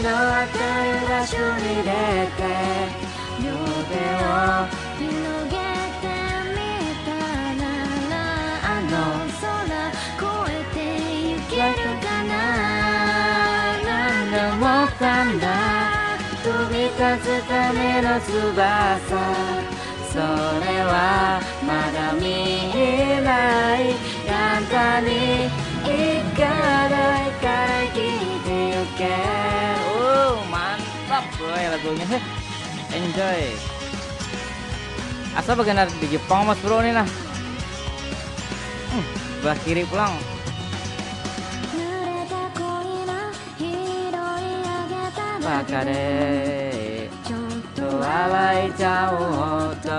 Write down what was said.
のあったいう場所に出て両手を広げてみたらあの空越えてゆけるかななんで思ったんだ飛び立つための翼それはまだ見えない簡単にいかないから聞いてゆけMantap boy lagunya enjoy. Asa bagian di Jepang mas bro nih nah. Belah kiri pulang. Bakareちょっと笑いちゃおうと